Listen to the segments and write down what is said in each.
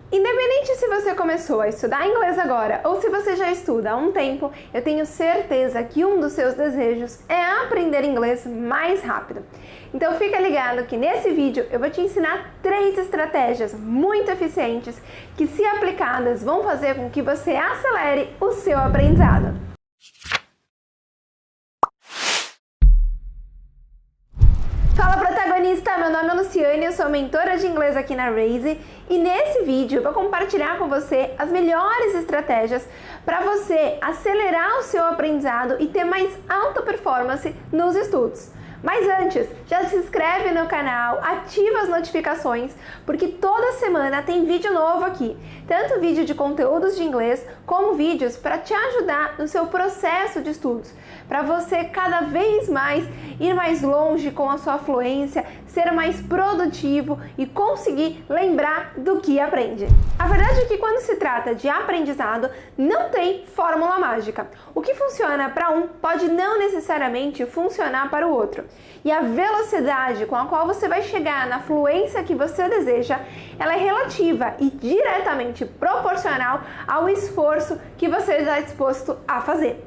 Independente se você começou a estudar inglês agora ou se você já estuda há um tempo, eu tenho certeza que um dos seus desejos é aprender inglês mais rápido. Então fica ligado que nesse vídeo eu vou te ensinar 3 estratégias muito eficientes que, se aplicadas, vão fazer com que você acelere o seu aprendizado. Fala protagonista, meu nome é Luciane, eu sou mentora de inglês aqui na Raise e nesse vídeo eu vou compartilhar com você as melhores estratégias para você acelerar o seu aprendizado e ter mais alta performance nos estudos. Mas antes, já se inscreve no canal, ativa as notificações, porque toda semana tem vídeo novo aqui. Tanto vídeo de conteúdos de inglês, como vídeos para te ajudar no seu processo de estudos. Para você cada vez mais ir mais longe com a sua fluência, ser mais produtivo e conseguir lembrar do que aprende. A verdade é que quando se trata de aprendizado, não tem fórmula mágica. O que funciona para um pode não necessariamente funcionar para o outro. E a velocidade com a qual você vai chegar na fluência que você deseja, ela é relativa e diretamente proporcional ao esforço que você está disposto a fazer.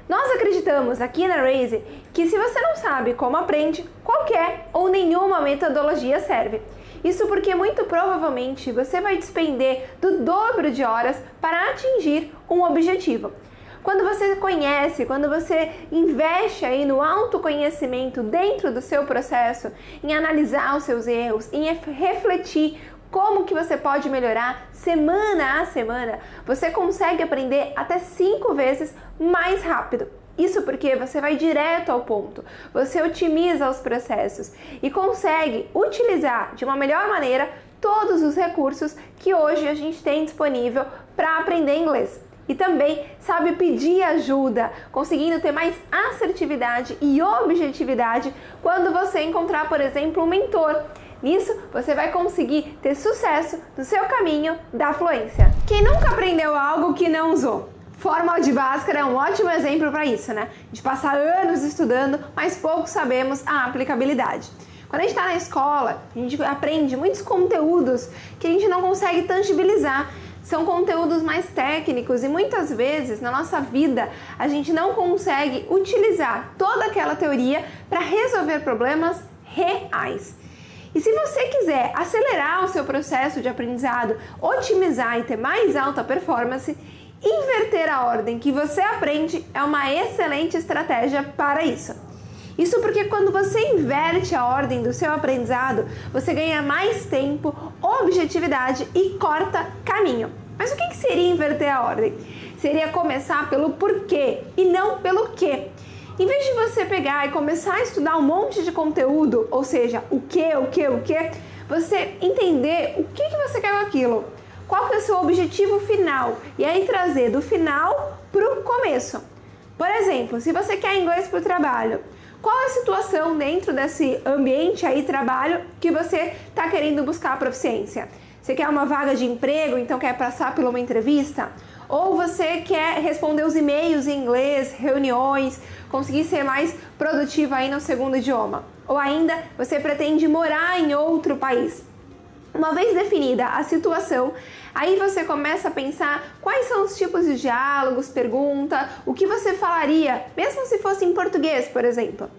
Nós acreditamos aqui na Raise que se você não sabe como aprende, qualquer ou nenhuma metodologia serve. Isso porque muito provavelmente você vai despender do dobro de horas para atingir um objetivo. Quando você conhece, quando você investe aí no autoconhecimento dentro do seu processo, em analisar os seus erros, em refletir como que você pode melhorar semana a semana, você consegue aprender até 5 vezes mais rápido. Isso porque você vai direto ao ponto, você otimiza os processos e consegue utilizar de uma melhor maneira todos os recursos que hoje a gente tem disponível para aprender inglês. E também sabe pedir ajuda, conseguindo ter mais assertividade e objetividade quando você encontrar, por exemplo, um mentor. Nisso, você vai conseguir ter sucesso no seu caminho da fluência. Quem nunca aprendeu algo que não usou? Fórmula de Bhaskara é um ótimo exemplo para isso, né? De passar anos estudando, mas pouco sabemos a aplicabilidade. Quando a gente está na escola, a gente aprende muitos conteúdos que a gente não consegue tangibilizar. São conteúdos mais técnicos e muitas vezes na nossa vida a gente não consegue utilizar toda aquela teoria para resolver problemas reais. E se você quiser acelerar o seu processo de aprendizado, otimizar e ter mais alta performance, inverter a ordem que você aprende é uma excelente estratégia para isso. Isso porque quando você inverte a ordem do seu aprendizado, você ganha mais tempo, objetividade e corta caminho. Mas o que seria inverter a ordem? Seria começar pelo porquê e não pelo quê. Em vez de você pegar e começar a estudar um monte de conteúdo, ou seja, o que, você entender o que você quer com aquilo. Qual que é o seu objetivo final? E aí trazer do final para o começo. Por exemplo, se você quer inglês para o trabalho, qual é a situação dentro desse ambiente aí, trabalho, que você está querendo buscar a proficiência? Você quer uma vaga de emprego, então quer passar por uma entrevista? Ou você quer responder os e-mails em inglês, reuniões, conseguir ser mais produtivo aí no segundo idioma? Ou ainda, você pretende morar em outro país? Uma vez definida a situação, aí você começa a pensar quais são os tipos de diálogos, pergunta, o que você falaria, mesmo se fosse em português, por exemplo.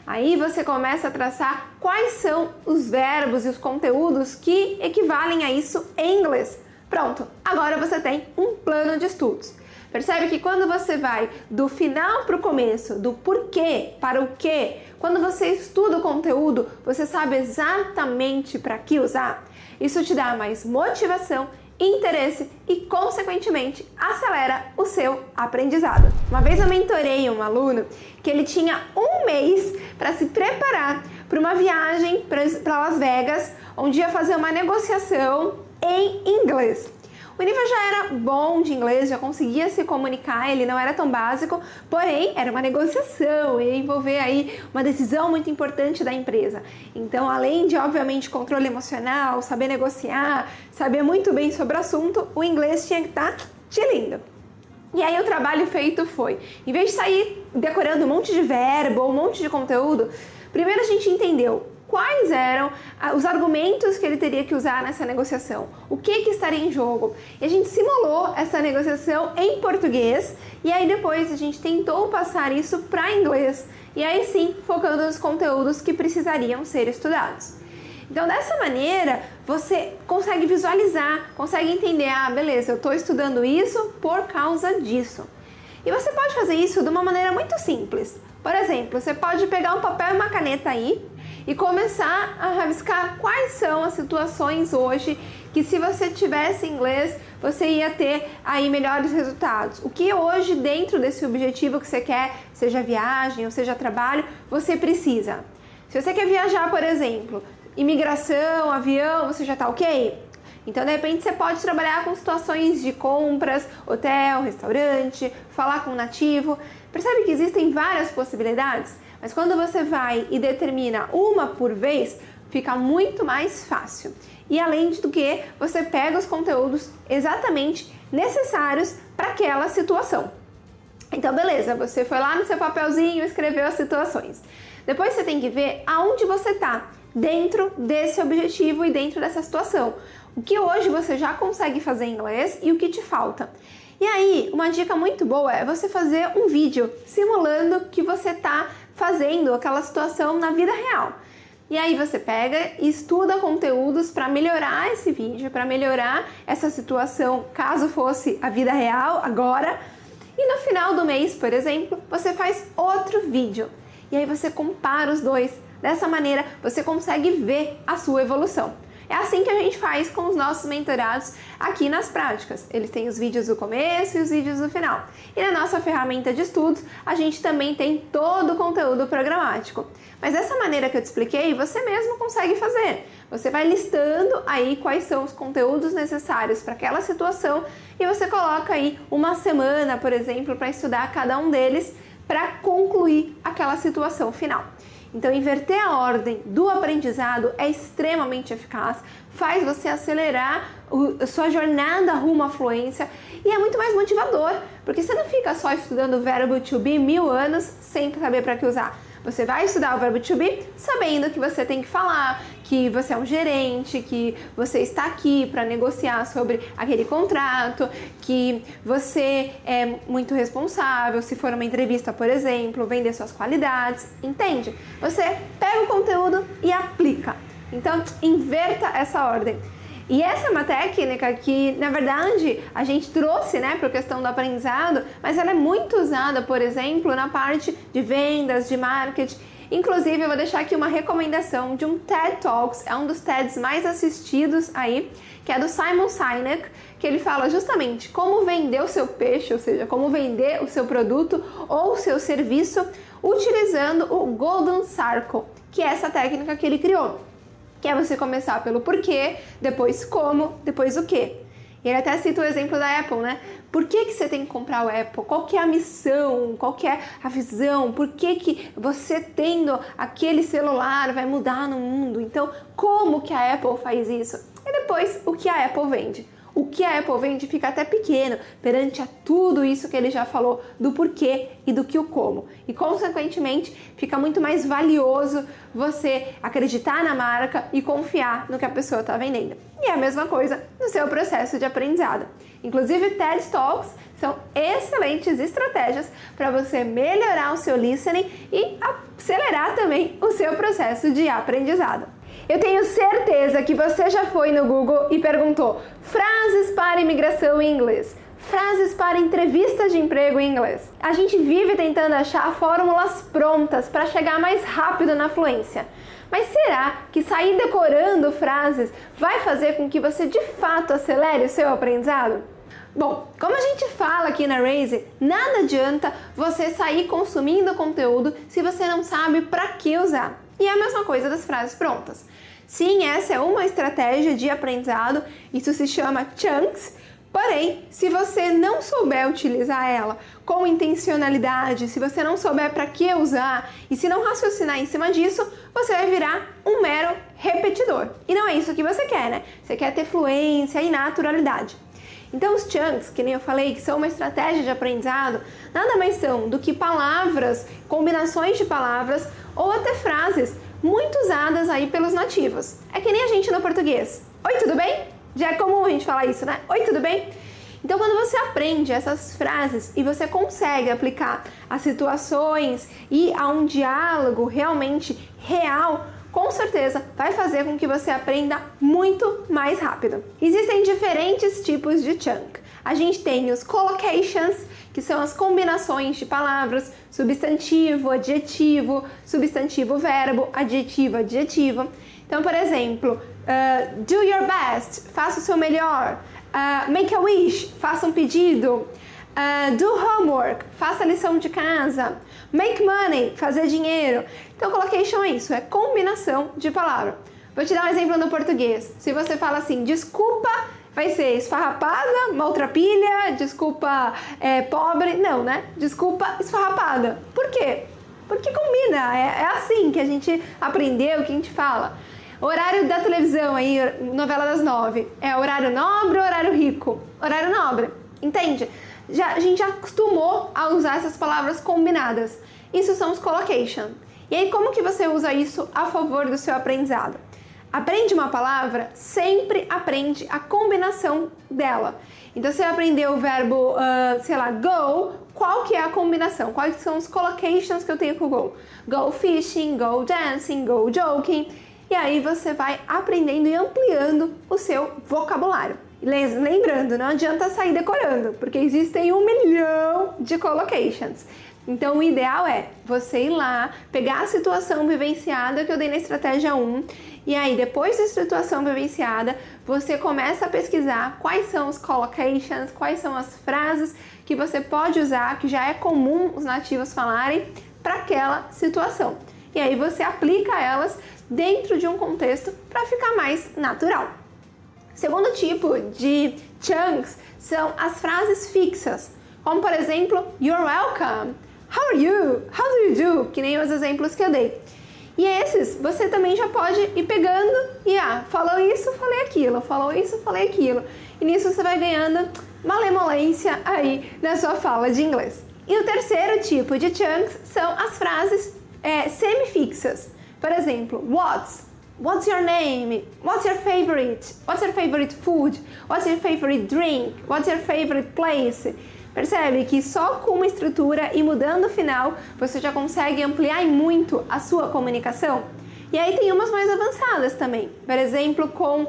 Aí você começa a traçar quais são os verbos e os conteúdos que equivalem a isso em inglês. Pronto, agora você tem um plano de estudos. Percebe que quando você vai do final para o começo, do porquê para o quê, quando você estuda o conteúdo, você sabe exatamente para que usar. Isso te dá mais motivação, interesse e, consequentemente, acelera o seu aprendizado. Uma vez eu mentorei um aluno que ele tinha um mês para se preparar para uma viagem para Las Vegas, onde ia fazer uma negociação em inglês. O nível já era bom de inglês, já conseguia se comunicar, ele não era tão básico, porém era uma negociação, ia envolver aí uma decisão muito importante da empresa. Então, além de, obviamente, controle emocional, saber negociar, saber muito bem sobre o assunto, o inglês tinha que estar tinindo. E aí o trabalho feito foi, em vez de sair decorando um monte de verbo ou um monte de conteúdo, primeiro a gente entendeu quais eram os argumentos que ele teria que usar nessa negociação, o que estaria em jogo. E a gente simulou essa negociação em português e aí depois a gente tentou passar isso para inglês e aí sim focando nos conteúdos que precisariam ser estudados. Então, dessa maneira, você consegue visualizar, consegue entender, beleza, eu estou estudando isso por causa disso. E você pode fazer isso de uma maneira muito simples. Por exemplo, você pode pegar um papel e uma caneta aí e começar a rabiscar quais são as situações hoje que, se você tivesse inglês, você ia ter aí melhores resultados. O que hoje, dentro desse objetivo que você quer, seja viagem ou seja trabalho, você precisa. Se você quer viajar, por exemplo, imigração, avião, você já está ok? Então, de repente, você pode trabalhar com situações de compras, hotel, restaurante, falar com um nativo. Percebe que existem várias possibilidades? Mas quando você vai e determina uma por vez, fica muito mais fácil. E além do que, você pega os conteúdos exatamente necessários para aquela situação. Então, beleza, você foi lá no seu papelzinho e escreveu as situações. Depois você tem que ver aonde você está dentro desse objetivo e dentro dessa situação. O que hoje você já consegue fazer em inglês e o que te falta. E aí, uma dica muito boa é você fazer um vídeo simulando que você está fazendo aquela situação na vida real. E aí você pega e estuda conteúdos para melhorar esse vídeo, para melhorar essa situação, caso fosse a vida real agora. E no final do mês, por exemplo, você faz outro vídeo. E aí você compara os dois. Dessa maneira, você consegue ver a sua evolução. É assim que a gente faz com os nossos mentorados aqui nas práticas. Eles têm os vídeos do começo e os vídeos do final. E na nossa ferramenta de estudos, a gente também tem todo o conteúdo programático. Mas dessa maneira que eu te expliquei, você mesmo consegue fazer. Você vai listando aí quais são os conteúdos necessários para aquela situação e você coloca aí uma semana, por exemplo, para estudar cada um deles para concluir aquela situação final. Então, inverter a ordem do aprendizado é extremamente eficaz, faz você acelerar a sua jornada rumo à fluência e é muito mais motivador, porque você não fica só estudando o verbo to be 1000 anos sem saber para que usar. Você vai estudar o verbo to be sabendo que você tem que falar, que você é um gerente, que você está aqui para negociar sobre aquele contrato, que você é muito responsável, se for uma entrevista, por exemplo, vender suas qualidades, entende? Você pega o conteúdo e aplica. Então, inverta essa ordem. E essa é uma técnica que, na verdade, a gente trouxe, para a questão do aprendizado, mas ela é muito usada, por exemplo, na parte de vendas, de marketing. Inclusive, eu vou deixar aqui uma recomendação de um TED Talks, é um dos TEDs mais assistidos aí, que é do Simon Sinek, que ele fala justamente como vender o seu peixe, ou seja, como vender o seu produto ou o seu serviço utilizando o Golden Circle, que é essa técnica que ele criou. Que é você começar pelo porquê, depois como, depois o quê. E ele até cita o exemplo da Apple, Por que você tem que comprar o Apple? Qual que é a missão? Qual que é a visão? Por que você tendo aquele celular vai mudar no mundo? Então, como que a Apple faz isso? E depois, o que a Apple vende? O que a Apple vende fica até pequeno perante a tudo isso que ele já falou do porquê e do que o como. E, consequentemente, fica muito mais valioso você acreditar na marca e confiar no que a pessoa está vendendo. E é a mesma coisa no seu processo de aprendizado. Inclusive, TED Talks são excelentes estratégias para você melhorar o seu listening e acelerar também o seu processo de aprendizado. Eu tenho certeza que você já foi no Google e perguntou frases para imigração em inglês, frases para entrevistas de emprego em inglês. A gente vive tentando achar fórmulas prontas para chegar mais rápido na fluência. Mas será que sair decorando frases vai fazer com que você de fato acelere o seu aprendizado? Bom, como a gente fala aqui na Raise, nada adianta você sair consumindo conteúdo se você não sabe para que usar. E é a mesma coisa das frases prontas. Sim, essa é uma estratégia de aprendizado, isso se chama chunks, porém, se você não souber utilizar ela com intencionalidade, se você não souber para que usar e se não raciocinar em cima disso, você vai virar um mero repetidor. E não é isso que você quer, Você quer ter fluência e naturalidade. Então, os chunks, que nem eu falei, que são uma estratégia de aprendizado, nada mais são do que palavras, combinações de palavras ou até frases muito usadas aí pelos nativos. É que nem a gente no português. Oi, tudo bem? Já é comum a gente falar isso, né? Oi, tudo bem? Então, quando você aprende essas frases e você consegue aplicar a situações e a um diálogo realmente real, com certeza vai fazer com que você aprenda muito mais rápido. Existem diferentes tipos de chunk. A gente tem os collocations, que são as combinações de palavras, substantivo, adjetivo, substantivo, verbo, adjetivo, adjetivo. Então, por exemplo, do your best, faça o seu melhor. Make a wish, faça um pedido. Do homework, faça a lição de casa. Make money, fazer dinheiro. Então, collocation é isso, é combinação de palavra. Vou te dar um exemplo no português. Se você fala assim, desculpa, vai ser esfarrapada, maltrapilha, desculpa, pobre. Não, né? Desculpa, esfarrapada. Por quê? Porque combina, é assim que a gente aprendeu, que a gente fala. Horário da televisão aí, novela das 9, é horário nobre ou horário rico? Horário nobre, entende? A gente já acostumou a usar essas palavras combinadas. Isso são os collocation. E aí, como que você usa isso a favor do seu aprendizado? Aprende uma palavra, sempre aprende a combinação dela. Então, você aprendeu o verbo, sei lá, go, qual que é a combinação? Quais são os collocations que eu tenho com o go? Go fishing, go dancing, go joking. E aí você vai aprendendo e ampliando o seu vocabulário. Lembrando, não adianta sair decorando, porque existem 1 milhão de collocations. Então o ideal é você ir lá, pegar a situação vivenciada que eu dei na estratégia 1, e aí depois da situação vivenciada, você começa a pesquisar quais são os collocations, quais são as frases que você pode usar, que já é comum os nativos falarem, para aquela situação. E aí você aplica elas dentro de um contexto para ficar mais natural. Segundo tipo de chunks são as frases fixas, como por exemplo, you're welcome, how are you, how do you do, que nem os exemplos que eu dei. E esses você também já pode ir pegando e falou isso, falei aquilo, falou isso, falei aquilo. E nisso você vai ganhando malemolência aí na sua fala de inglês. E o terceiro tipo de chunks são as frases semifixas. Por exemplo, what's your name? What's your favorite food? What's your favorite drink? What's your favorite place? Percebe que só com uma estrutura e mudando o final, você já consegue ampliar muito a sua comunicação? E aí tem umas mais avançadas também. Por exemplo, com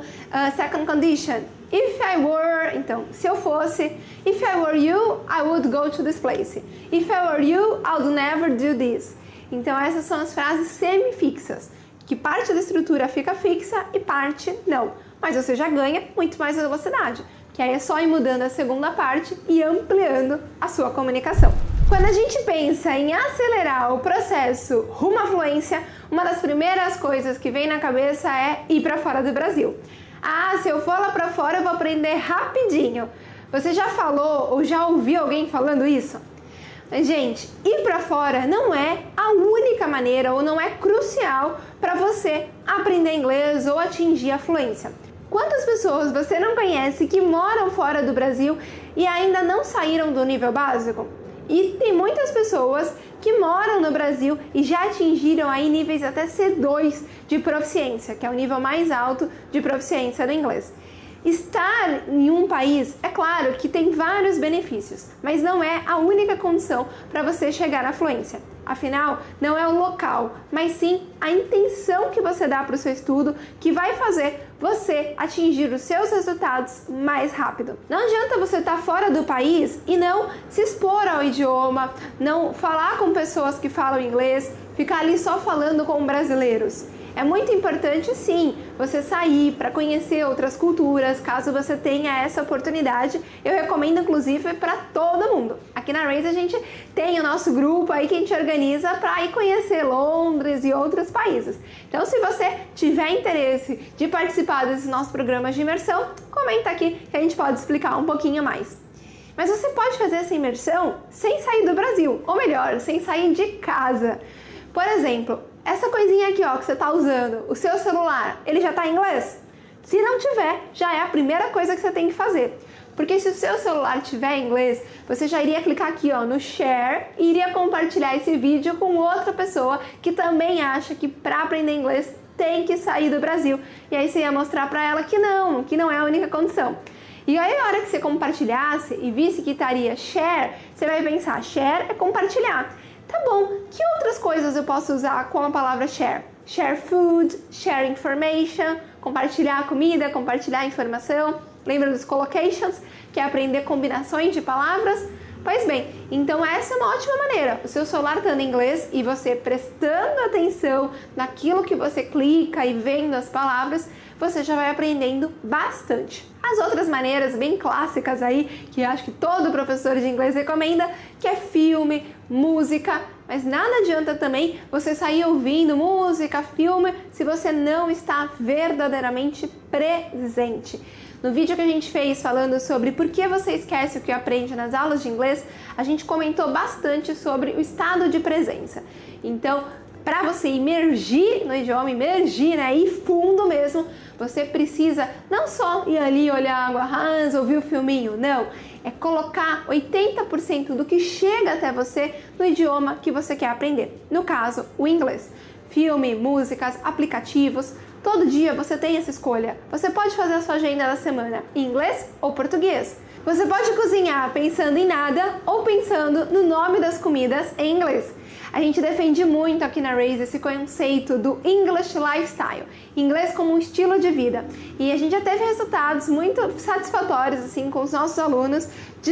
second condition. If I were, então, se eu fosse. If I were you, I would go to this place. If I were you, I would never do this. Então essas são as frases semifixas, que parte da estrutura fica fixa e parte não. Mas você já ganha muito mais velocidade, que aí é só ir mudando a segunda parte e ampliando a sua comunicação. Quando a gente pensa em acelerar o processo rumo à fluência, uma das primeiras coisas que vem na cabeça é ir para fora do Brasil. Se eu for lá para fora eu vou aprender rapidinho. Você já falou ou já ouviu alguém falando isso? Mas, gente, ir para fora não é a única maneira ou não é crucial para você aprender inglês ou atingir a fluência. Quantas pessoas você não conhece que moram fora do Brasil e ainda não saíram do nível básico? E tem muitas pessoas que moram no Brasil e já atingiram aí níveis até C2 de proficiência, que é o nível mais alto de proficiência do inglês. Estar em um país, é claro que tem vários benefícios, mas não é a única condição para você chegar à fluência. Afinal, não é o local, mas sim a intenção que você dá para o seu estudo que vai fazer você atingir os seus resultados mais rápido. Não adianta você estar fora do país e não se expor ao idioma, não falar com pessoas que falam inglês, ficar ali só falando com brasileiros. É muito importante, sim, você sair para conhecer outras culturas, caso você tenha essa oportunidade. Eu recomendo, inclusive, para todo mundo. Aqui na Raise a gente tem o nosso grupo aí que a gente organiza para ir conhecer Londres e outros países. Então, se você tiver interesse de participar desses nossos programas de imersão, comenta aqui que a gente pode explicar um pouquinho mais. Mas você pode fazer essa imersão sem sair do Brasil, ou melhor, sem sair de casa. Por exemplo, essa coisinha aqui, ó, que você está usando, o seu celular, ele já está em inglês? Se não tiver, já é a primeira coisa que você tem que fazer. Porque se o seu celular tiver inglês, você já iria clicar aqui ó, no share e iria compartilhar esse vídeo com outra pessoa que também acha que para aprender inglês tem que sair do Brasil. E aí você ia mostrar para ela que não é a única condição. E aí a hora que você compartilhasse e visse que estaria share, você vai pensar, share é compartilhar. Tá bom, que outras coisas eu posso usar com a palavra share? Share food, share information, compartilhar comida, compartilhar informação. Lembra dos collocations, que é aprender combinações de palavras? Pois bem, então essa é uma ótima maneira. O seu celular estando em inglês e você prestando atenção naquilo que você clica e vendo as palavras, você já vai aprendendo bastante. As outras maneiras bem clássicas aí, que acho que todo professor de inglês recomenda, que é filme, música, mas nada adianta também você sair ouvindo música, filme, se você não está verdadeiramente presente. No vídeo que a gente fez falando sobre por que você esquece o que aprende nas aulas de inglês, a gente comentou bastante sobre o estado de presença. Então, para você imergir no idioma, imergir, né, ir fundo mesmo, você precisa não só ir ali olhar Água Hans, ouvir o filminho, não. É colocar 80% do que chega até você no idioma que você quer aprender. No caso, o inglês. Filme, músicas, aplicativos. Todo dia você tem essa escolha. Você pode fazer a sua agenda da semana em inglês ou português. Você pode cozinhar pensando em nada ou pensando no nome das comidas em inglês. A gente defende muito aqui na Raise esse conceito do English Lifestyle, inglês como um estilo de vida. E a gente já teve resultados muito satisfatórios assim com os nossos alunos de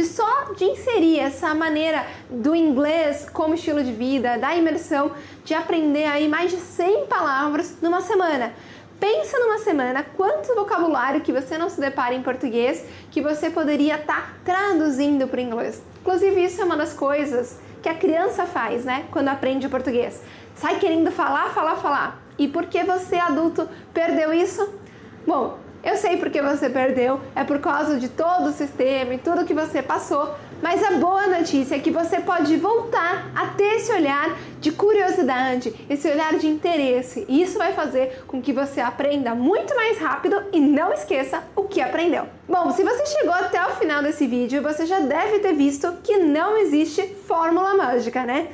inserir essa maneira do inglês como estilo de vida, da imersão, de aprender aí mais de 100 palavras numa semana. Pensa numa semana quanto vocabulário que você não se depara em português que você poderia estar traduzindo para o inglês. Inclusive, isso é uma das coisas que a criança faz, né? Quando aprende o português. Sai querendo falar. E por que você, adulto, perdeu isso? Bom, eu sei porque você perdeu, é por causa de todo o sistema e tudo que você passou, mas a boa notícia é que você pode voltar a ter esse olhar de curiosidade, esse olhar de interesse, e isso vai fazer com que você aprenda muito mais rápido e não esqueça o que aprendeu. Bom, se você chegou até o final desse vídeo, você já deve ter visto que não existe fórmula mágica, né?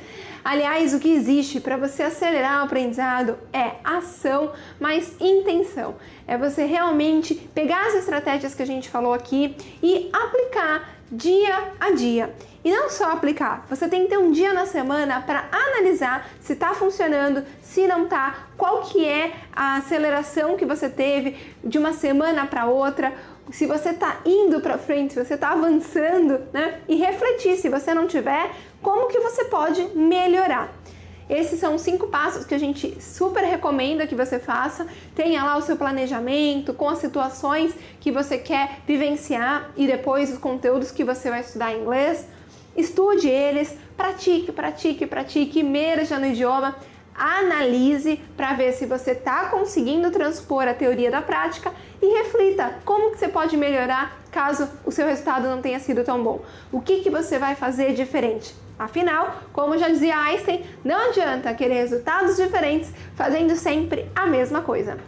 Aliás, o que existe para você acelerar o aprendizado é ação mais intenção. É você realmente pegar as estratégias que a gente falou aqui e aplicar dia a dia. E não só aplicar, você tem que ter um dia na semana para analisar se está funcionando, se não está, qual que é a aceleração que você teve de uma semana para outra, se você está indo para frente, se você está avançando, né? E refletir, se você não tiver, como que você pode melhorar. Esses são 5 passos que a gente super recomenda que você faça. Tenha lá o seu planejamento com as situações que você quer vivenciar e depois os conteúdos que você vai estudar em inglês. Estude eles, pratique, imerja no idioma, analise para ver se você está conseguindo transpor a teoria da prática e reflita como que você pode melhorar caso o seu resultado não tenha sido tão bom. O que você vai fazer diferente? Afinal, como já dizia Einstein, não adianta querer resultados diferentes fazendo sempre a mesma coisa.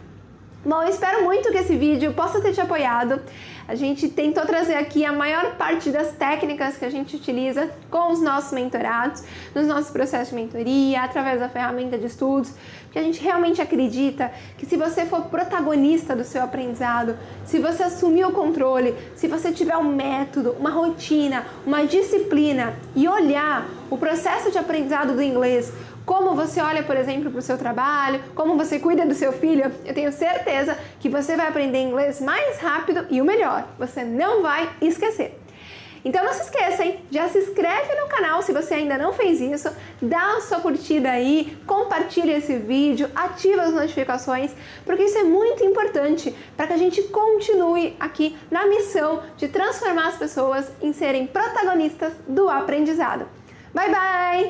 Bom, eu espero muito que esse vídeo possa ter te apoiado. A gente tentou trazer aqui a maior parte das técnicas que a gente utiliza com os nossos mentorados, nos nossos processos de mentoria, através da ferramenta de estudos, porque a gente realmente acredita que se você for protagonista do seu aprendizado, se você assumir o controle, se você tiver um método, uma rotina, uma disciplina e olhar o processo de aprendizado do inglês, como você olha, por exemplo, para o seu trabalho, como você cuida do seu filho, eu tenho certeza que você vai aprender inglês mais rápido e o melhor, você não vai esquecer. Então não se esqueça, hein? Já se inscreve no canal se você ainda não fez isso, dá a sua curtida aí, compartilha esse vídeo, ativa as notificações, porque isso é muito importante para que a gente continue aqui na missão de transformar as pessoas em serem protagonistas do aprendizado. Bye, bye!